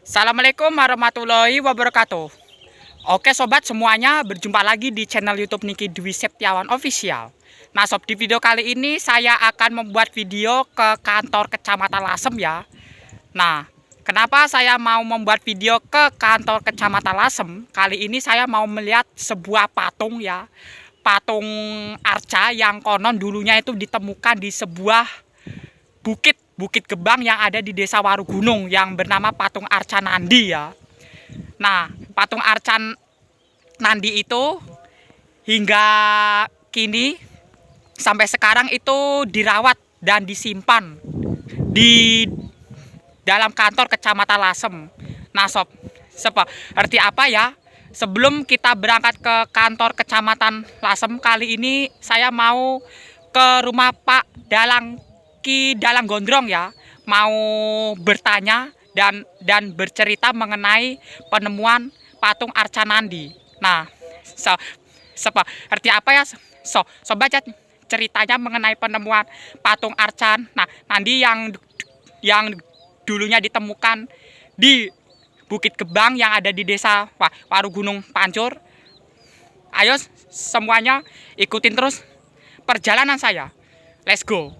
Assalamualaikum warahmatullahi wabarakatuh. Oke sobat semuanya, berjumpa lagi di channel YouTube Niki Dwi Septiawan Official. Nah sob, di video kali ini saya akan membuat video ke kantor Kecamatan Lasem ya. Nah, kenapa saya mau membuat video ke kantor Kecamatan Lasem? Kali ini saya mau melihat sebuah patung ya. Patung arca yang konon dulunya itu ditemukan di sebuah Bukit Gebang yang ada di Desa Warugunung yang bernama Patung Arca Nandi ya. Nah, patung Arca Nandi itu hingga kini sampai sekarang itu dirawat dan disimpan di dalam kantor Kecamatan Lasem. Nah, sob, seperti apa ya? Sebelum kita berangkat ke kantor Kecamatan Lasem, kali ini saya mau ke rumah Pak Dalang Ki Dalang Gondrong ya, mau bertanya dan bercerita mengenai penemuan patung Arca Nandi. Nah, seperti apa ya? Baca ceritanya mengenai penemuan patung Arca Nandi yang dulunya ditemukan di Bukit Gebang yang ada di Desa Warugunung Pancur. Ayo semuanya ikutin terus perjalanan saya. Let's go.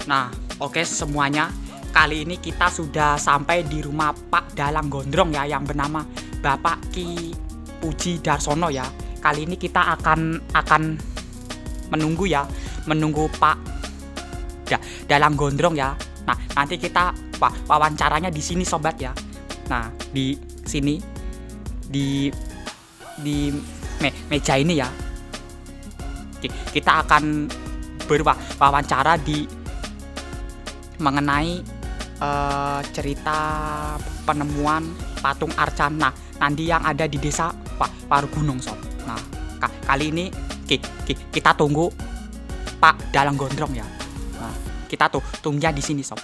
Nah, oke semuanya, kali ini kita sudah sampai di rumah Pak Dalang Gondrong ya, yang bernama Bapak Ki Puji Darsono ya. Kali ini kita akan menunggu ya, menunggu Pak Dalang Gondrong ya. Nah, nanti kita wawancaranya di sini sobat ya. Nah, di sini di meja ini ya. Kita akan berwawancara mengenai cerita penemuan patung Arca Nandi yang ada di Desa Warugunung sob. Nah, kali ini kita tunggu Pak Dalang Gondrong ya. Nah, kita tunggunya di sini sob.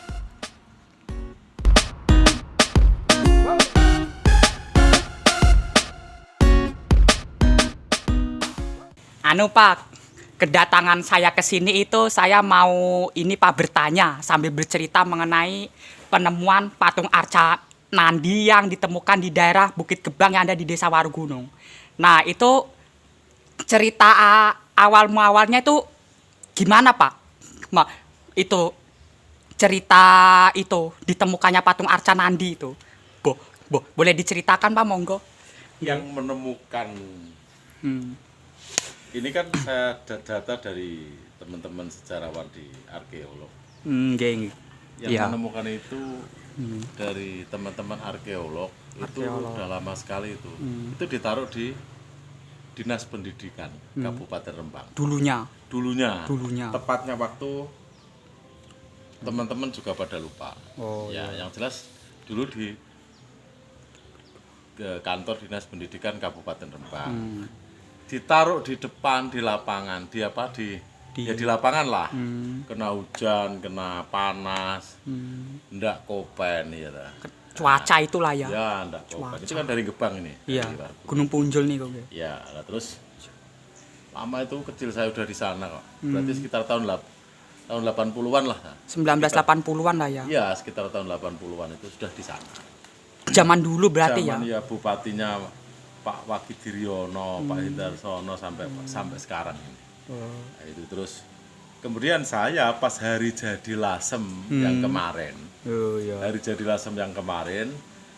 Anu Pak, kedatangan saya ke sini itu saya mau ini Pak bertanya sambil bercerita mengenai penemuan patung Arca Nandi yang ditemukan di daerah Bukit Gebang yang ada di Desa Warugunung. Nah, itu cerita awalnya itu gimana Pak? Itu cerita itu ditemukannya patung Arca Nandi itu. Boleh diceritakan Pak, monggo? Yang menemukan ini kan saya data dari teman-teman sejarawan di arkeolog. Yang Yang menemukan itu dari teman-teman arkeolog itu udah lama sekali itu. Itu ditaruh di Dinas Pendidikan Kabupaten Rembang. Dulunya. Tepatnya waktu teman-teman juga pada lupa. Yang jelas dulu di kantor Dinas Pendidikan Kabupaten Rembang. Ditaruh di depan di lapangan, di lapangan lah. Kena hujan, kena panas, ndak kopen ya. Cuaca itulah ya. Ya, enggak Kopen. Itu kan dari Gebang ini. Iya. Dari Warga. Gunung Punjul nih kok. Ya, nah, terus lama itu kecil saya udah di sana kok. Berarti sekitar tahun 80-an lah. 1980-an lah ya. Iya, sekitar tahun 80-an itu sudah di sana. Zaman dulu berarti Zaman ya. ya bupatinya Pak Waki Diryono, Pak Hindarsono sampai sekarang ini. Nah, itu terus kemudian saya pas hari jadi Lasem yang kemarin. Oh iya. Hari jadi Lasem yang kemarin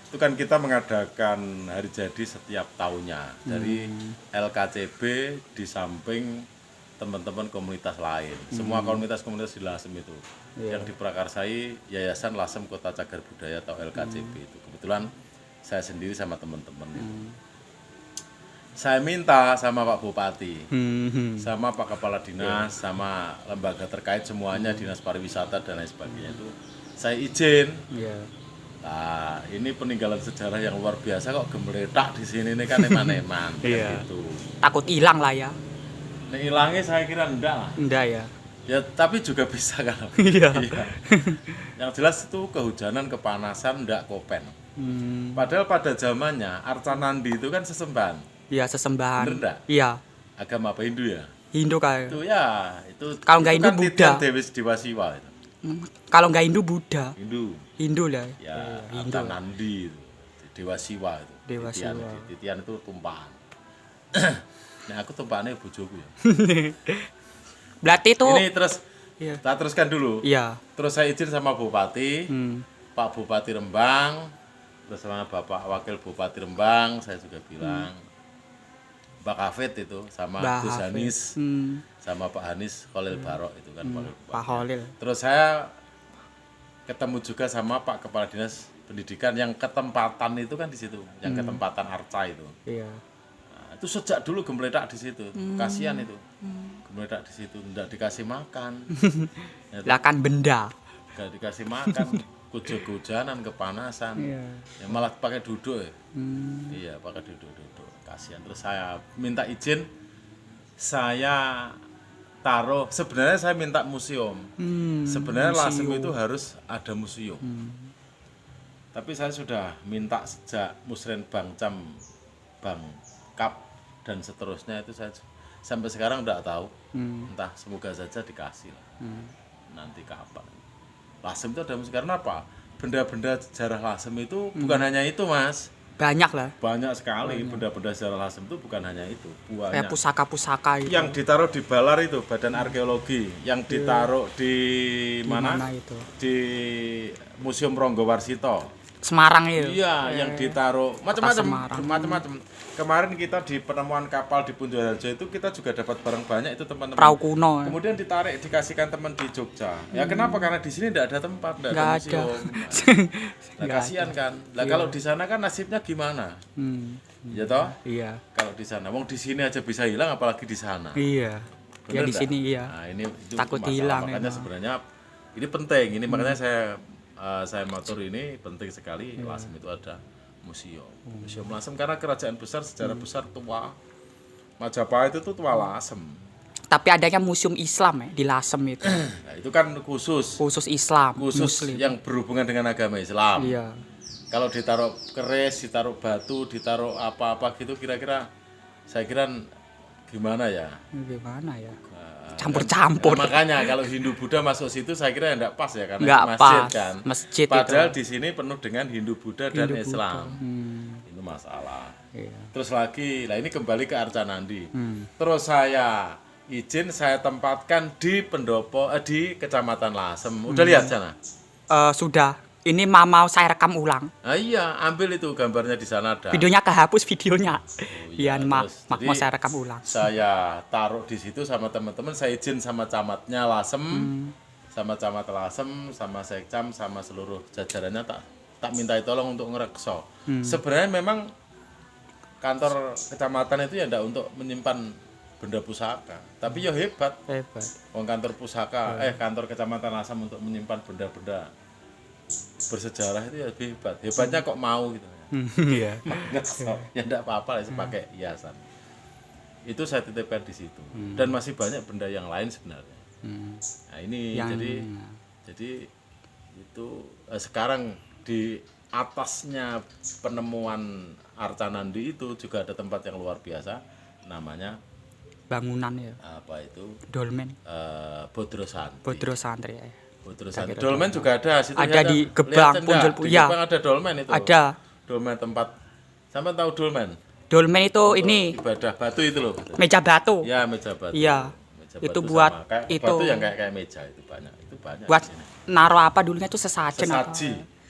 itu kan kita mengadakan hari jadi setiap tahunnya dari LKCB di samping teman-teman komunitas lain. Semua komunitas-komunitas di Lasem itu yang diprakarsai Yayasan Lasem Kota Cagar Budaya atau LKCB itu. Kebetulan saya sendiri sama teman-teman itu. Saya minta sama Pak Bupati, sama Pak Kepala Dinas, sama lembaga terkait semuanya, Dinas Pariwisata dan lain sebagainya itu, saya izin. Iya. Nah, ini peninggalan sejarah yang luar biasa kok gemeletak di sini ini kan eman-eman. Iya. Gitu. Takut hilang lah ya. Nih hilangnya saya kira enggak lah. Enggak ya. Ya tapi juga bisa kan. Iya. Iya. Yang jelas itu kehujanan, kepanasan, enggak Kopen. Padahal pada zamannya Arcanandi itu kan sesembahan. Iya, sesembahan. Bener enggak? Iya. Agama apa Hindu ya? Hindu kayak. Itu ya, itu Kalau nggak itu Hindu, kan Buddha. titian Dewi Dewa Siwa itu. Kalau nggak Hindu Buddha. Hindu. Hindu lah. Ya, Hindu. Arcanandi itu. Dewa Siwa itu. Dewa titian, Siwa. Titian itu tumpahan. Nah, aku tumpahannya bojoku ya. Berarti itu. Ini terus Iya. kita teruskan dulu. Iya. Terus saya izin sama Bupati, Hmm. Pak Bupati Rembang, terus sama Bapak Wakil Bupati Rembang, saya juga bilang, Pak Hafid itu, sama Mbak Gus Hafid. Hanis, sama Pak Hanis Khalil Barok itu kan Wakil Bupati. Pak Holil. Terus saya ketemu juga sama Pak Kepala Dinas Pendidikan yang ketempatan itu kan di situ, yang ketempatan Arca itu. Iya. Nah, itu sejak dulu gemeletak di situ, kasihan itu, gemeletak di situ, tidak dikasih makan, ya, Lah kan benda. nggak dikasih makan, hujan-hujanan, kepanasan, Iya. ya malah pakai duduk ya, iya pakai duduk, kasihan. Terus saya minta izin, saya taruh, sebenarnya saya minta museum, sebenarnya Lasem itu harus ada museum. Tapi saya sudah minta sejak Musrenbang Cam Bang Kap dan seterusnya itu saya sampai sekarang enggak tahu. Entah, semoga saja dikasih lah. Nanti kapan. Lasem itu ada museum karena apa? Benda-benda sejarah Lasem itu bukan hanya itu, Mas. Banyak lah. Banyak sekali benda-benda sejarah Lasem itu bukan hanya itu. Kayak Banyak. pusaka-pusaka itu. Yang ditaruh di Balar itu, Badan Arkeologi, yang ditaruh di mana? Mana itu? Di Museum Ronggo Warsito. Semarang itu. Iya, yang ditaruh Semarang. macam-macam. Kemarin kita di penemuan kapal di Punjarajo itu kita juga dapat barang banyak itu teman-teman. Perahu kuno. Kemudian ditarik dikasihkan teman di Jogja. Ya kenapa? Karena di sini tidak ada tempat, tidak ada Nggak ada. museum. Nah, kasihan kan. Lah kalau di sana kan nasibnya gimana? Ya toh? Iya. Kalau di sana, wong di sini aja bisa hilang apalagi di sana. Iya. Ya Bener di nggak? sini iya. Nah, ini itu Takut masalah. hilang Makanya emang. sebenarnya ini penting. Ini makanya saya matur ini penting sekali Lasem itu ada museum. Museum Lasem karena kerajaan besar sejarah besar tua. Majapahit itu tua Lasem. Tapi adanya museum Islam ya di Lasem itu. Nah, itu kan khusus Islam, khusus Muslim. yang berhubungan dengan agama Islam. Iya. Kalau ditaruh keris, ditaruh batu, ditaruh apa-apa gitu kira-kira saya kira gimana ya? Gimana ya? Nah, Campur-campur. Nah, makanya kalau Hindu Buddha masuk situ saya kira enggak pas ya karena Nggak itu masjid pas. kan. Masjid itu. Padahal di sini penuh dengan Hindu Buddha dan Hindu Islam. Buddha. Itu masalah. Iya. Terus lagi, lah ini kembali ke Arcanandi. Terus saya izin saya tempatkan di pendopo di Kecamatan Lasem. Udah lihat sana? Sudah. Ini mau saya rekam ulang. Nah, iya, ambil itu gambarnya di sana ada. Videonya kehapus videonya. iya, Iya, maaf, terus, mau jadi saya rekam ulang. Saya taruh di situ sama teman-teman, saya izin sama camatnya Lasem, sama camat Lasem, sama sekcam, sama seluruh jajarannya tak minta tolong untuk ngerekso. Sebenarnya memang kantor kecamatan itu ya enggak untuk menyimpan benda pusaka, tapi ya hebat. Hebat. Wong kantor pusaka, kantor kecamatan Lasem untuk menyimpan benda-benda bersejarah itu ya hebat. Hebatnya kok mau gitu. Iya. Ya enggak apa-apa lah, pakai hiasan. Itu saya titipkan di situ. Dan masih banyak benda yang lain sebenarnya. Nah, ini jadi itu sekarang di atasnya penemuan Arca Nandi itu juga ada tempat yang luar biasa, namanya Bangunan ya. apa itu? Dolmen. Bodro Santri. Bodro Santri ya. Bodro Santri. Dolmen juga ada situ. Ada di Gebang, Punjul Di ya. Gebang ada dolmen itu. Ada. Dolmen tempat. Sampai tahu dolmen? Dolmen itu Untuk ini ibadah batu itu loh. meja batu. Ya, meja batu. Iya. Meja Itu batu buat sama. Kayak itu. batu yang kayak meja itu banyak. Itu banyak. Buat di sini. naruh apa dulunya itu sesajen apa?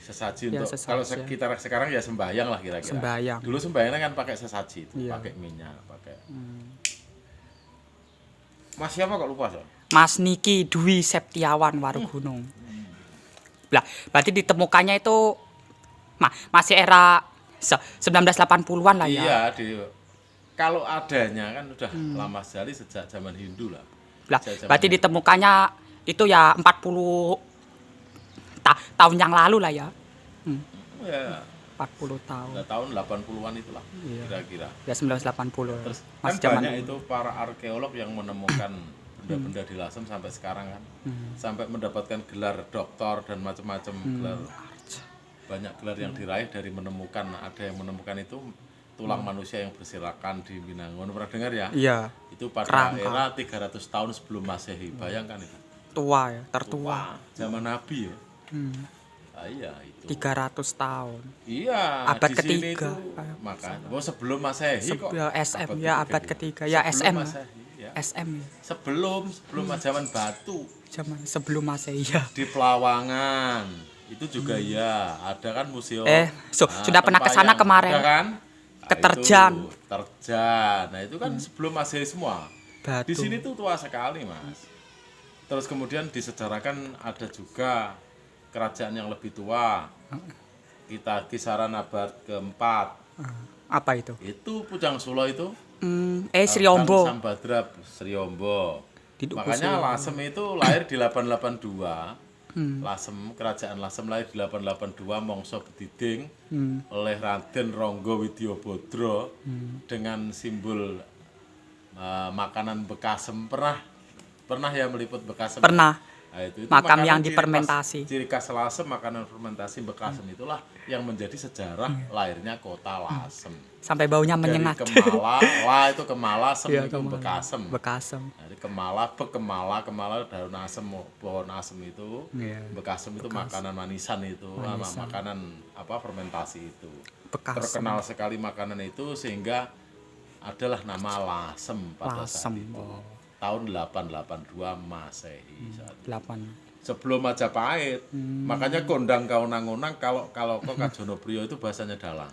Sesaji Ya, untuk sesaji. kalau kita sekarang ya sembahyang lah kira-kira. Sembahyang. Dulu sembahyangnya kan pakai sesaji itu, Iya. pakai minyak, pakai. Mas siapa kok lupa so? Mas Niki Dwi Septiawan Warugunung. Lah, berarti ditemukannya itu masih era 1980-an lah ya. Iya, kalau adanya kan udah lama sekali sejak zaman Hindu lah. Lah, Sejak zaman berarti Hindu. ditemukannya itu ya 40 tahun yang lalu lah ya. Ya, 40 tahun. tahun 80-an itulah Iya. kira-kira. Ya 1980. Terus kan Masih zaman banyak itu para arkeolog yang menemukan benda-benda di Lasem sampai sekarang kan. Sampai mendapatkan gelar doktor dan macam-macam gelar. Banyak gelar yang diraih dari menemukan, ada yang menemukan itu tulang manusia yang berserakan di Binangun. Pernah dengar ya? Iya, Itu pada Kerangka. era 300 tahun sebelum Masehi. Bayangkan itu. tua ya, tertua. Wah, zaman Nabi ya. Ah, iya itu. 300 tahun. Iya, Abad di sini ketiga. itu makanya. Oh, sebelum Masehi kok. Ya, SM ya, abad ketiga. Ya, Sebelum SM. Masehi, ya. SM ya. Sebelum zaman batu Zaman sebelum Masehi ya. di Pelawangan. Itu juga ya, ada kan museum. Sudah pernah ke sana Tempayan. kemarin. Ada kan? Ke Terjan. Itu, Terjan. Nah, itu kan sebelum Masehi semua. Batu. Di sini tuh tua sekali, Mas. Terus kemudian disejarahkan ada juga kerajaan yang lebih tua. Kita kisaran abad keempat. Apa itu? Itu Pujang Sulo itu. Sriombo. Kang Sambadra Sriombo. Di Dukuh Makanya Sriombo. Lasem itu lahir di 882. Lasem, kerajaan Lasem lahir di 882 mangsa Bediding oleh Raden Ronggo Widyabodro dengan simbol makanan bekasem. Pernah ya meliput bekasem? Pernah. Nah, itu Makam makanan yang ciri difermentasi. Ciri khas Lasem, makanan fermentasi bekasem itulah yang menjadi sejarah lahirnya kota Lasem. Sampai baunya Dari menyengat. Kemala, itu Kemala, Sem Iya, itu Kemala. bekasem. Bekasem. Dari Kemala daun asem, pohon asem itu, Iya. bekasem itu makanan manisan itu, makanan fermentasi itu. Bekasem. Terkenal sekali makanan itu sehingga adalah nama Lasem pada saat Lasem. itu. Tahun 882 Masehi saat itu. 8. Sebelum Majapahit. Makanya kondang kaunang-unang kalau kok Kajono Priyo itu bahasanya dalang.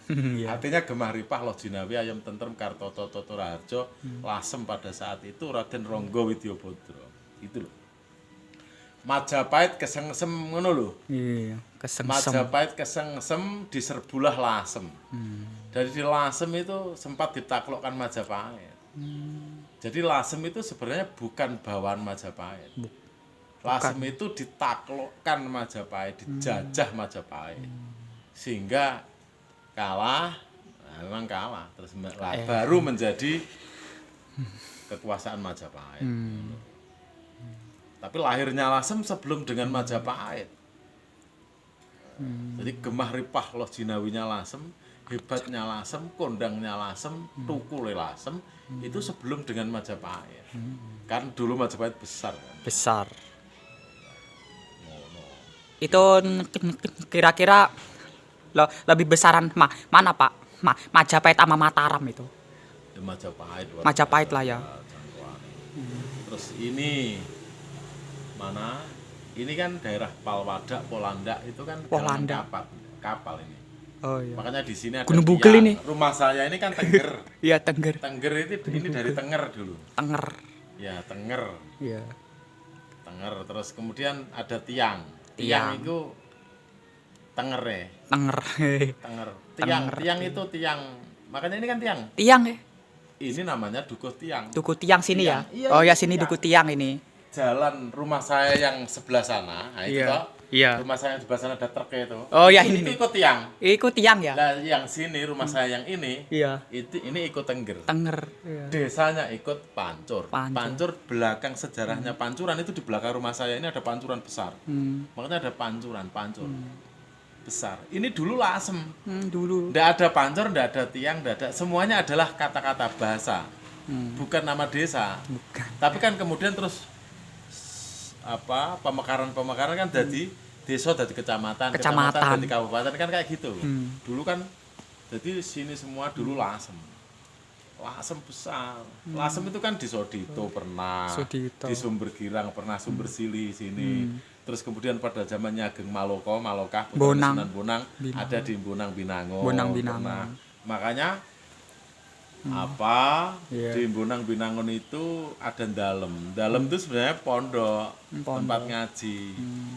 Iya. Artinya gemah ripah loh jinawi ayam tentrem Kartoto Toto Raharjo Lasem pada saat itu Raden Ronggo Widyabodro. Itu loh. Majapahit kesengsem ngono lho. Iya, kesengsem. Majapahit kesengsem diserbulah Lasem. Dari di Lasem itu sempat ditaklukkan Majapahit. Jadi Lasem itu sebenarnya bukan bawaan Majapahit. Lasem itu ditaklukkan Majapahit, dijajah Majapahit. Sehingga kalah, memang kalah. Terus baru menjadi kekuasaan Majapahit. Tapi lahirnya Lasem sebelum dengan Majapahit. Jadi gemah ripah loh jinawinya Lasem, hebatnya Lasem, kondangnya Lasem, tukule Lasem itu sebelum dengan Majapahit. Kan dulu Majapahit besar kan. Besar. Itu kira-kira lebih besaran mana Pak? Majapahit sama Mataram itu. Ya, Majapahit. Majapahit lah ya. Terus ini mana? Ini kan daerah Palwada, Polandak itu kan Polandak. kapal ini. Oh iya. Makanya di sini ada Gunung Bugel ini. Rumah saya ini kan Tengger. Iya, Tengger. Tengger ini dari Tenger dulu. Tenger. Ya, Tenger. Iya. Tenger. Terus kemudian ada Tiang. Tiang. Tiang itu Tenger ya. Tenger. Tenger. Tenger. Tiang itu tiang. Makanya ini kan tiang. Tiang ya. Ini namanya Dukuh Tiang. Duku Tiang sini ya. Tiang. Iya, Oh ya itu sini tiang. Duku Tiang ini. Jalan rumah saya yang sebelah sana. Nah, itu Iya. toh. Iya. Rumah saya yang sebelah sana ada truknya itu. Oh, ya, Itu ini nih. ikut tiang. Ikut Tiang ya. Nah, yang sini rumah saya yang ini. Iya. Ini ikut Tengger. Tenger. Iya. Desanya ikut Pancur. Pancur. Pancur belakang sejarahnya Pancuran itu di belakang rumah saya ini ada pancuran besar. Makanya ada pancuran, pancur. besar. Ini dulu lasem. Dulu. Nggak ada pancor, nggak ada tiang, nggak ada. Semuanya adalah kata-kata bahasa. Bukan nama desa. Bukan. Tapi kan kemudian terus pemekaran kan jadi desa, jadi kecamatan jadi kabupaten kan kayak gitu. Dulu kan jadi sini semua dulu lasem besar. Lasem itu kan di Sodito pernah, di Sumber Girang pernah, Sumber Sili sini. Terus kemudian pada zamannya Ageng Malokah, Sunan Bonang ada di Bonang Binangun. Pernah. Makanya di Bonang Binangun itu ada Dalem itu sebenarnya pondok. Tempat ngaji.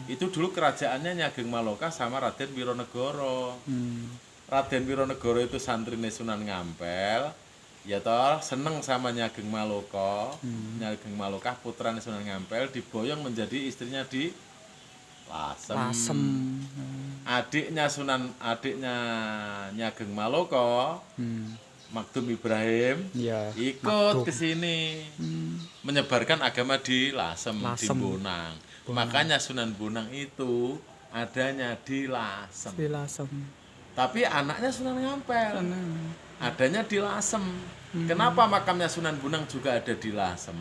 Itu dulu kerajaannya Ageng Malokah sama Raden Wironegoro. Raden Wironegoro itu santrine Sunan Ngampel. Ya toh seneng sama Nyageng Malokah. Nyageng Malokah putrane Sunan Ngampel diboyong menjadi istrinya di Lasem. Adiknya Nyageng Malokah, Magdum Ibrahim, ikut ke sini menyebarkan agama di Lasem. Di Bonang. Makanya Sunan Bonang itu adanya di Lasem. Tapi anaknya Sunan Ngampel. Adanya di Lasem. Kenapa makamnya Sunan Bonang juga ada di Lasem?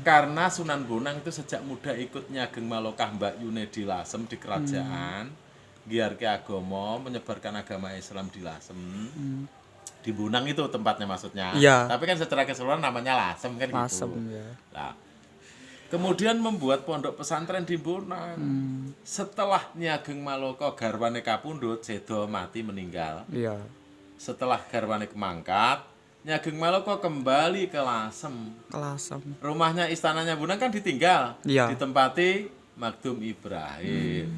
Karena Sunan Bonang itu sejak muda ikut Nyageng Malokah Mbak Yune di Lasem di kerajaan, giarke agama, menyebarkan agama Islam di Lasem. Di Bonang itu tempatnya maksudnya. Tapi kan secara keseluruhan namanya Lasem kan gitu. Nah, kemudian membuat pondok pesantren di Bonang. Setelah Nyageng Malokah garwane kapundhut, sedo mati meninggal. Setelah garwane kemangkat, Nyageng Malokah kembali ke Lasem. Rumahnya istananya Bonang kan ditinggal, ditempati Magdum Ibrahim.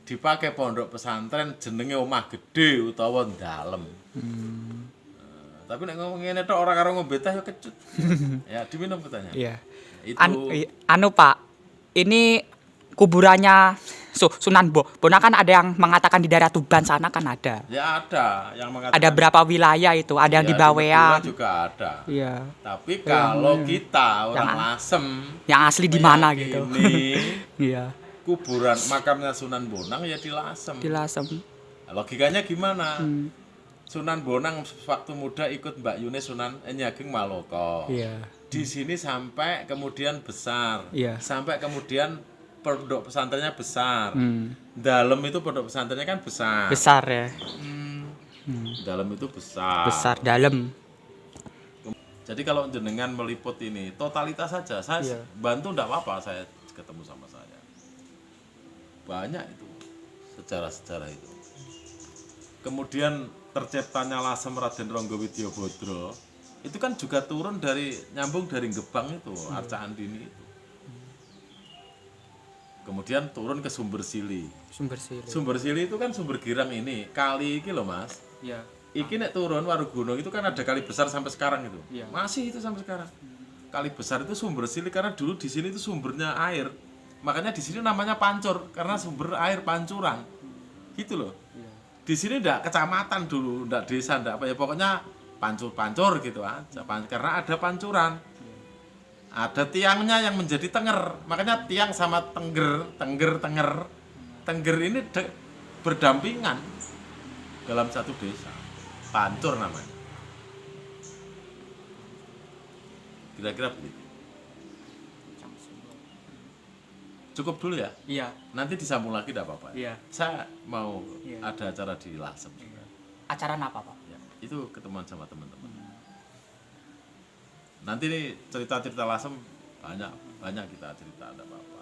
Dipakai pondok pesantren jenenge omah gede utawa dalem. Tapi nek ngomong ngene tok ora karo ngombe teh ya kecut. Ya diminum katanya. Itu Pak, ini kuburannya Sunan Bonang kan ada yang mengatakan di daerah Tuban sana kan ada. Ya ada yang mengatakan. Ada berapa wilayah itu? Ada yang di Bawean juga ada. Tapi yang kalau kita orang Lasem yang asli di mana gitu. Ini kuburan makamnya Sunan Bonang ya di Lasem. Logikanya gimana? Sunan Bonang waktu muda ikut Mbak Yune Nyageng Malokah. Di sini sampai kemudian besar. Sampai kemudian pondok pesantrennya besar. Dalem itu pondok pesantrennya kan besar. Besar ya. Dalem itu besar. Besar dalem. Jadi kalau jenengan meliput ini totalitas saja, saya bantu enggak apa-apa saya ketemu sama saya. Banyak itu sejarah-sejarah itu. Kemudian terciptanya Lasem Raden Ronggo Widyabodro itu kan juga turun dari nyambung dari Gebang itu, Arca Andini itu. Kemudian turun ke Sumber Sili. Sumber Sili itu kan Sumber Girang ini, kali iki loh Mas. Iki nek turun Warugunung itu kan ada kali besar sampai sekarang itu. Masih itu sampai sekarang. Kali besar itu Sumber Sili karena dulu di sini itu sumbernya air. Makanya di sini namanya Pancur karena sumber air pancuran. Gitu loh. Di sini ndak kecamatan dulu, ndak desa, ndak apa ya pokoknya pancur-pancur gitu aja. Karena ada pancuran. Ada tiangnya yang menjadi tenger. Makanya tiang sama tengger ini berdampingan dalam satu desa. Pancur namanya. Kira-kira begitu. Cukup dulu ya? Nanti disambung lagi tidak apa-apa. Saya mau ada acara di Lasem. Acara apa, Pak? Itu ketemuan sama teman-teman. Nanti nih cerita-cerita Lasem banyak kita cerita, ada apa-apa.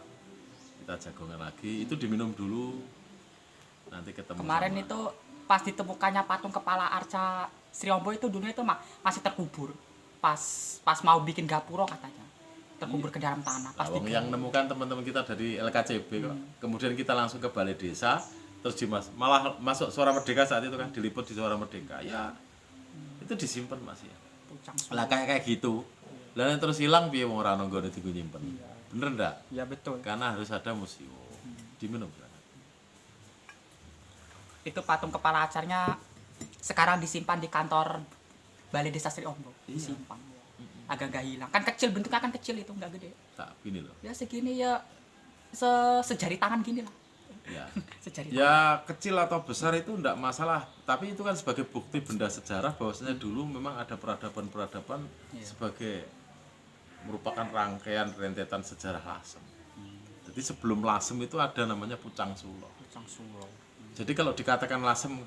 Kita jagongan lagi, itu diminum dulu. Nanti ketemu. Kemarin sama. Itu pas ditemukannya patung kepala Arca Sri Ombo itu dulunya itu masih terkubur. Pas mau bikin gapura katanya. Terkubur ke dalam tanah. Pasti yang nemukan teman-teman kita dari LKCB kok. Kemudian kita langsung ke Balai Desa, terus malah masuk Suara Merdeka saat itu kan, diliput di Suara Merdeka. Ya. Itu disimpan Mas ya. Lah kayak gitu. Lah terus hilang piye wong ora nggone digo nyimpen. Bener ndak? Ya betul. Karena harus ada museum. Diminum. Itu patung kepala acarnya sekarang disimpan di kantor Balai Desa Sri Ombo. Disimpan. Agak-agak hilang. Kan kecil, bentuknya kan kecil itu, enggak gede. Tak gini loh. Ya segini ya sejari tangan gini lah. Ya. Sejarah. Ya kecil atau besar itu enggak masalah, tapi itu kan sebagai bukti benda sejarah bahwasanya dulu memang ada peradaban-peradaban sebagai merupakan rangkaian rentetan sejarah Lasem. Jadi sebelum Lasem itu ada namanya Pucang Sulo. Pucang Sulo. Jadi kalau dikatakan Lasem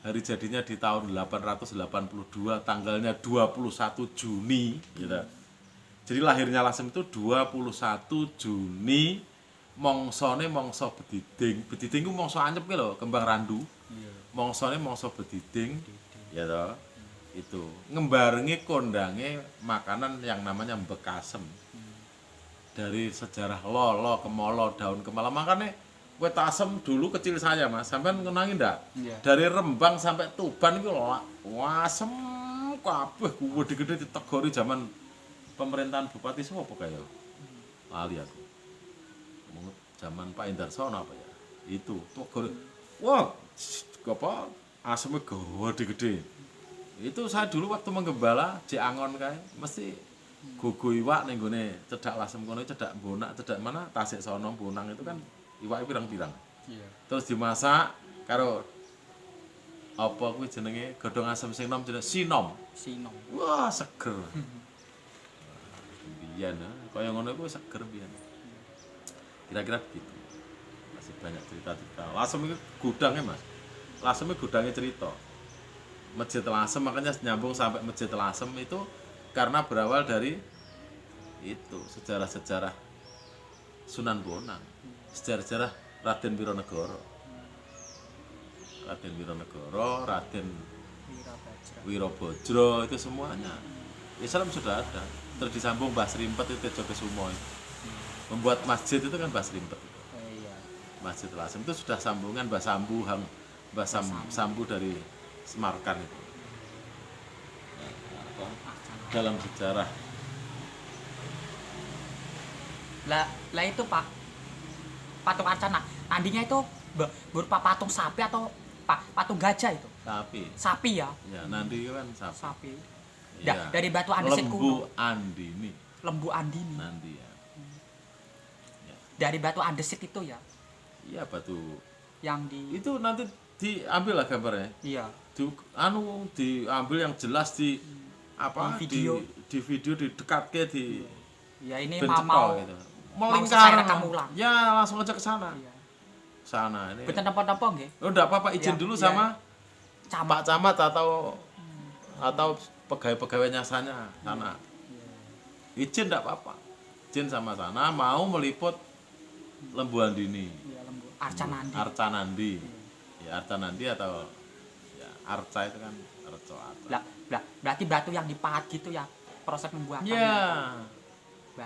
hari jadinya di tahun 882 tanggalnya 21 Juni gitu. Jadi lahirnya Lasem itu 21 Juni, mongsone mongso bediding. Bediding ku mongso anyep ki lho, kembang randu. Mongsone mongso bediding. Ya toh. Itu ngembarengi kondange makanan yang namanya bekasem. Dari sejarah lolo, kemolo, daun kemala. Makanya kue tasem dulu kecil saya mas, sampai ngenangin ndak? Dari Rembang sampai Tuban itu wasem kabeh gede-gede ditegori zaman pemerintahan Bupati siapa kayak lali aku. Zaman Pak Indarsono apa ya? Itu tegori. Wah, apa asemnya gede-gede. Itu saya dulu waktu menggembala di Angon kae mesti gugu iwak ning gone cedak Lasem kono, cedak Bonak, cedak mana Tasik sono Bonang itu kan iwake pirang-pirang. Iya. Terus dimasak karo apa kuwi jenenge godhong asem sing nom jenenge sinom. Sinom. Wah, seger. Biyen kaya ngono kuwi seger biyen. Kira-kira begitu. Masih banyak cerita-cerita. Lasem itu gudangnya Mas. Lasem itu gudangnya cerita. Masjid Lasem makanya nyambung sampai Masjid Lasem itu karena berawal dari itu sejarah-sejarah Sunan Bonang, sejarah-sejarah Raden Wironegoro, Raden Wirobojro itu semuanya Islam sudah ada. Terus disambung Mbah Srimpet itu Tejogesumo itu. Membuat masjid itu kan Mbah Srimpet itu. Masjid Lasem itu sudah sambungan Mbah Sambu Sambu dari Semarkan itu. Dalam sejarah. Lah itu Pak, patung Arcana. Nandinya itu berupa patung sapi atau patung gajah itu? Sapi ya? Ya, nanti kan sapi. Ya. Dari batu andesit kuno. Lembu Andini. Nanti ya. Dari batu andesit itu ya? Iya, batu. Itu nanti diambil lah gambarnya. Iya. Diambil yang jelas di video didekatke di ya ini mau gitu. Melingkar ulang. Ya langsung aja ke sana. Iya. Sana ini. Betul tempat-tempat nggih. Oh enggak apa-apa izin dulu sama Pak Camat atau pegawai-pegawainya sana. Izin enggak apa-apa. Izin sama sana mau meliput Lembu Andini. Iya, Lembu Arcanandi. Arcanandi. Ya Arcanandi atau ya Arca itu kan Arca. Berarti batu yang dipahat gitu ya proses pembuatannya. Iya.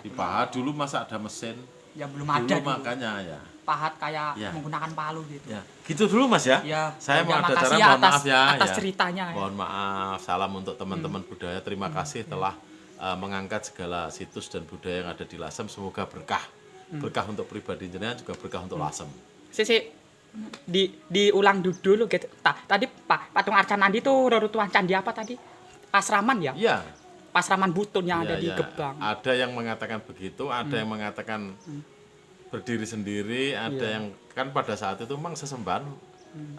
Dipahat dulu masa ada mesin? Ya belum ada dulu. Makanya ya. Pahat kayak menggunakan palu gitu. Ya. Gitu dulu Mas ya. Ya. Saya mau ada cara mohon maaf ya. Atas ceritanya. Mohon maaf. Salam untuk teman-teman budaya. Terima kasih telah mengangkat segala situs dan budaya yang ada di Lasem. Semoga berkah. Berkah untuk pribadi jenengan juga berkah untuk Lasem. Diulang dulu gitu. Tadi patung Arcanandi itu reruntuhan candi apa tadi? Pasraman ya? Iya. Pasraman Butun yang ada di Gebang. Ada yang mengatakan begitu, ada yang mengatakan berdiri sendiri, ada yang kan pada saat itu memang sesembahan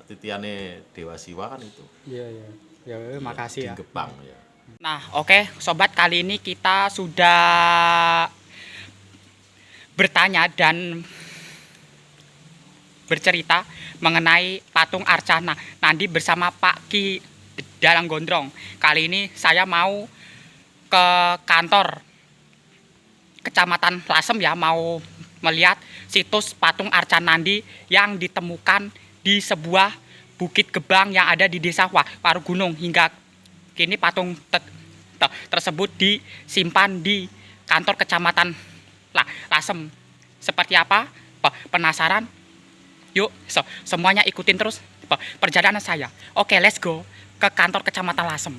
titiane Dewa Siwa kan itu. Iya. Ya, makasih ya. Di Gebang ya. Nah, oke, sobat, kali ini kita sudah bertanya dan bercerita mengenai patung Arcana Nandi bersama Pak Ki Dalang Gondrong. Kali ini saya mau ke kantor Kecamatan Lasem ya, mau melihat situs patung Arcana Nandi yang ditemukan di sebuah bukit gebang yang ada di Desa Warugunung. Hingga kini patung tersebut disimpan di kantor Kecamatan Lasem. Seperti apa? Penasaran? Yuk, semuanya ikutin terus perjalanan saya. Oke, let's go ke kantor Kecamatan Lasem.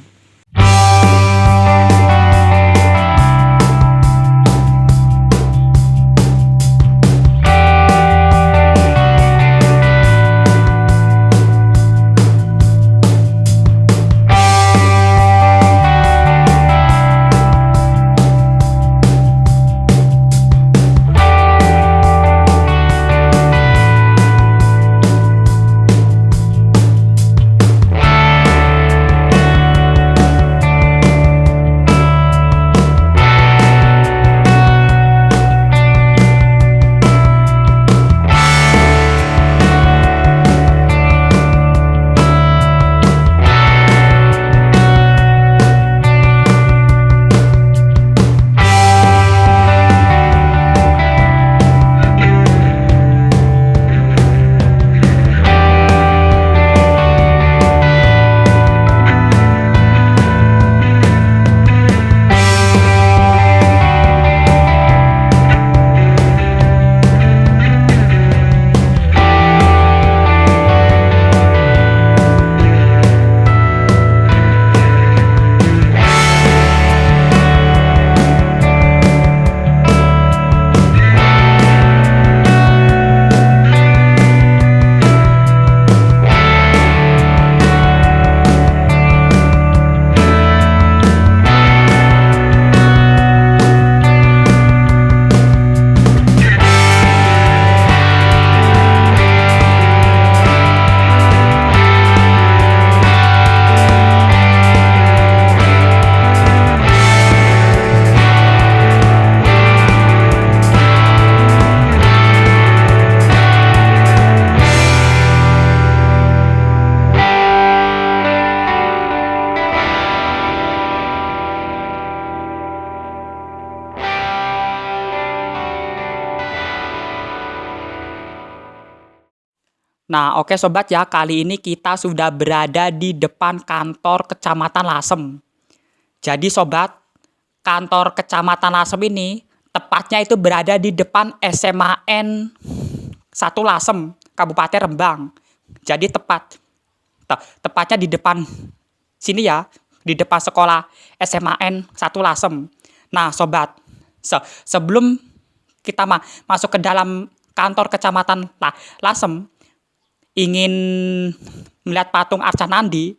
Nah, oke sobat ya, kali ini kita sudah berada di depan kantor Kecamatan Lasem. Jadi sobat, kantor Kecamatan Lasem ini tepatnya itu berada di depan SMAN 1 Lasem, Kabupaten Rembang. Jadi tepatnya di depan sini ya, di depan sekolah SMAN 1 Lasem. Nah, sobat, sebelum kita masuk ke dalam kantor Kecamatan Lasem, ingin melihat patung Arca Nandi,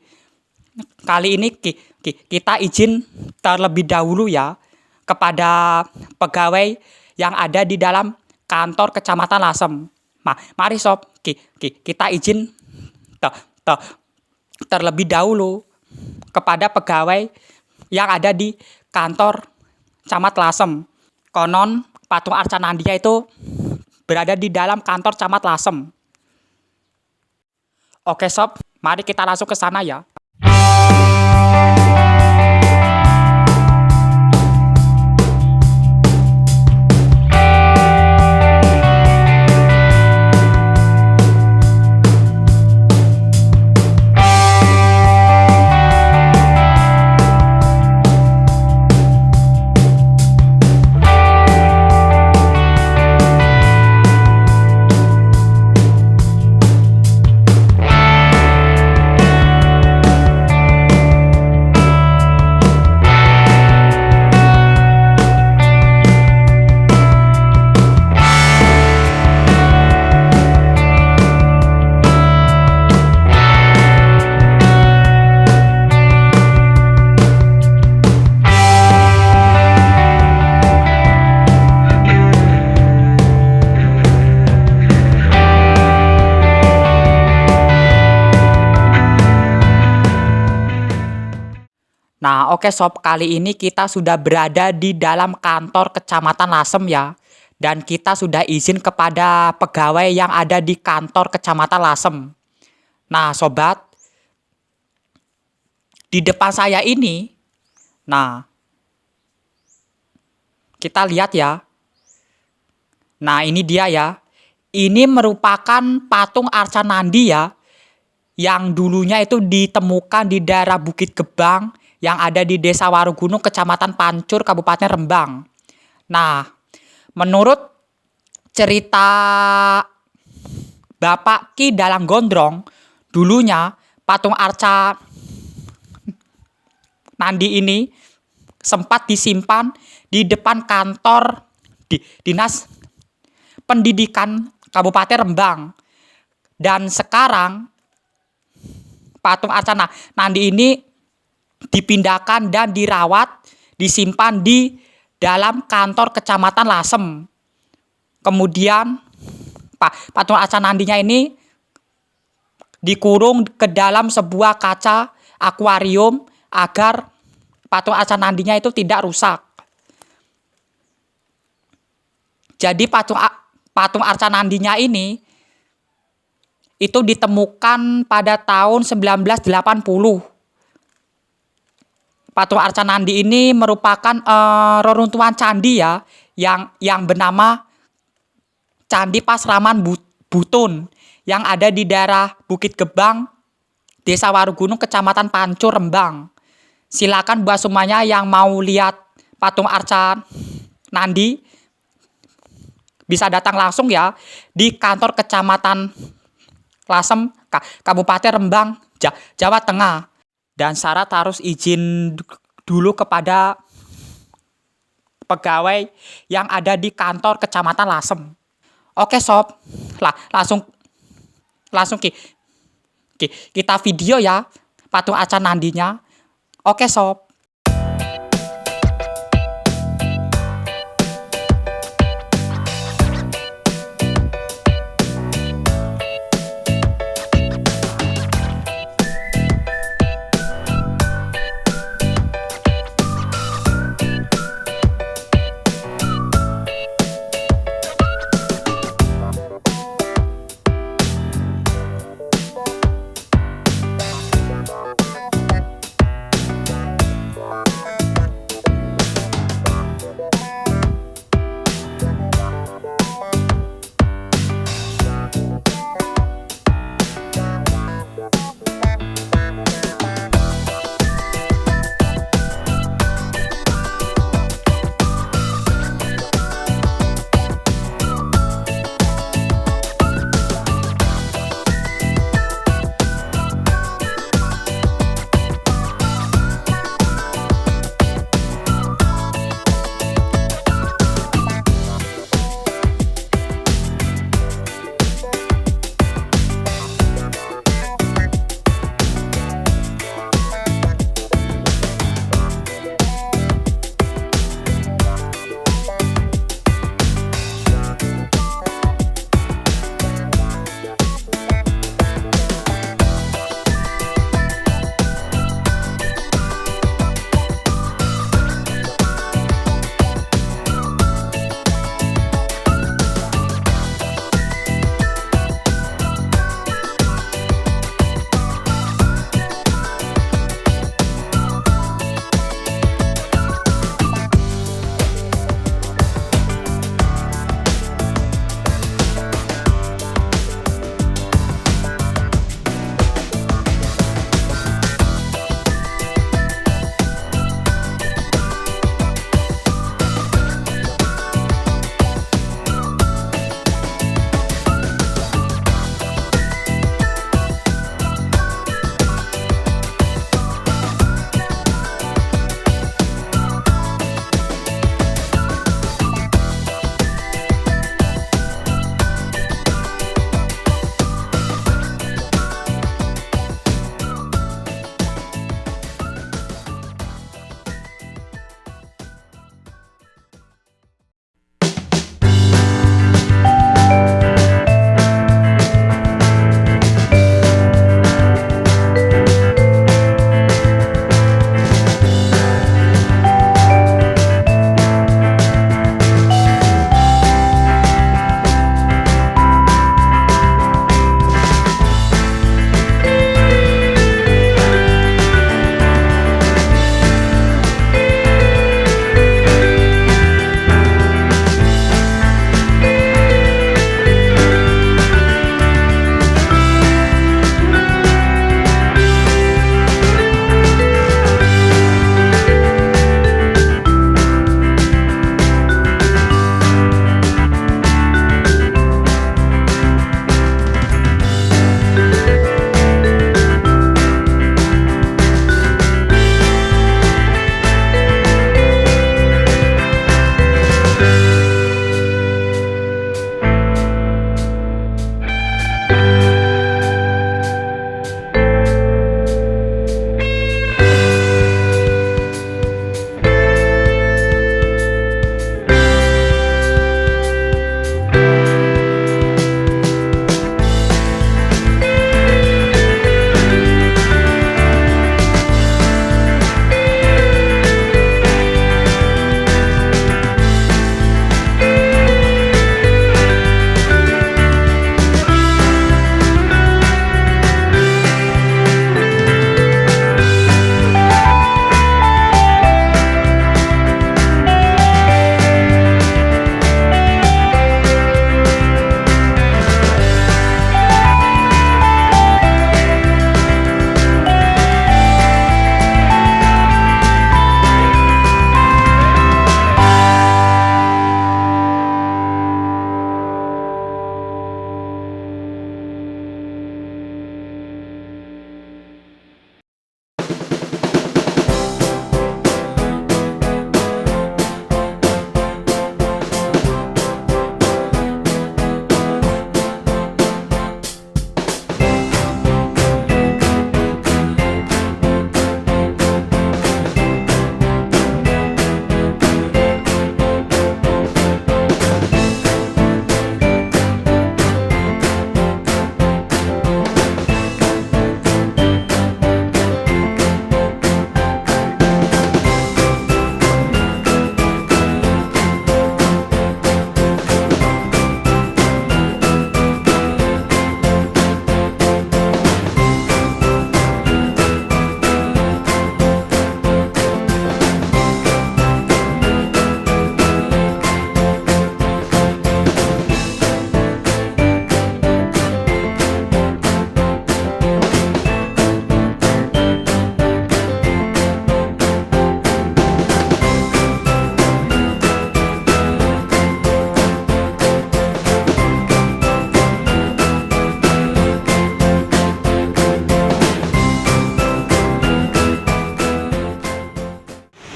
kali ini kita izin terlebih dahulu ya kepada pegawai yang ada di dalam kantor Kecamatan Lasem. Mari sob, kita izin terlebih dahulu kepada pegawai yang ada di kantor Camat Lasem. Konon patung Arca Nandinya itu berada di dalam kantor Camat Lasem. Oke sob, mari kita langsung ke sana ya. Nah, oke sob, kali ini kita sudah berada di dalam kantor Kecamatan Lasem ya. Dan kita sudah izin kepada pegawai yang ada di kantor Kecamatan Lasem. Nah, sobat, di depan saya ini, nah, kita lihat ya. Nah, ini dia ya. Ini merupakan patung Arca Nandi ya, yang dulunya itu ditemukan di daerah Bukit Gebang, yang ada di Desa Warugunung, Kecamatan Pancur, Kabupaten Rembang. Nah, menurut cerita Bapak Ki Dalang Gondrong, dulunya patung Arca Nandi ini sempat disimpan di depan kantor Dinas Pendidikan Kabupaten Rembang. Dan sekarang patung Arca Nandi ini dipindahkan dan dirawat, disimpan di dalam kantor Kecamatan Lasem. Kemudian patung Arca Nandinya ini dikurung ke dalam sebuah kaca akuarium agar patung Arca Nandinya itu tidak rusak. Jadi patung Arca Nandinya ini itu ditemukan pada tahun 1980. Patung Arca Nandi ini merupakan reruntuhan candi ya, yang bernama Candi Pasraman Butun, yang ada di daerah Bukit Gebang, Desa Warugunung, Kecamatan Pancur, Rembang. Silakan buat semuanya yang mau lihat patung Arca Nandi bisa datang langsung ya di kantor Kecamatan Lasem, Kabupaten Rembang, Jawa Tengah. Dan syarat harus izin dulu kepada pegawai yang ada di kantor Kecamatan Lasem. Oke sob, langsung kita video ya patung Arca Nandinya. Oke sob.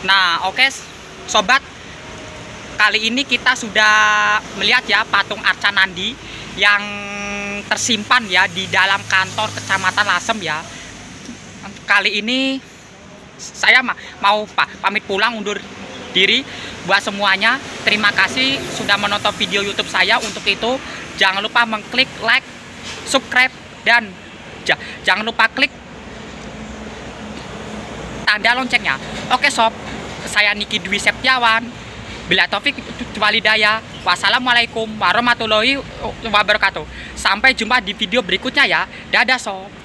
Nah, oke sobat, kali ini kita sudah melihat ya patung Arca Nandi yang tersimpan ya di dalam kantor Kecamatan Lasem ya. Kali ini saya mau pamit pulang, undur diri. Buat semuanya, terima kasih sudah menonton video YouTube saya. Untuk itu jangan lupa mengklik like, subscribe, dan jangan lupa klik tanda loncengnya. Oke sob, saya Niki Dwi Septiawan. Bila taufik walhidayah. Wassalamualaikum warahmatullahi wabarakatuh. Sampai jumpa di video berikutnya ya. Dadah sob.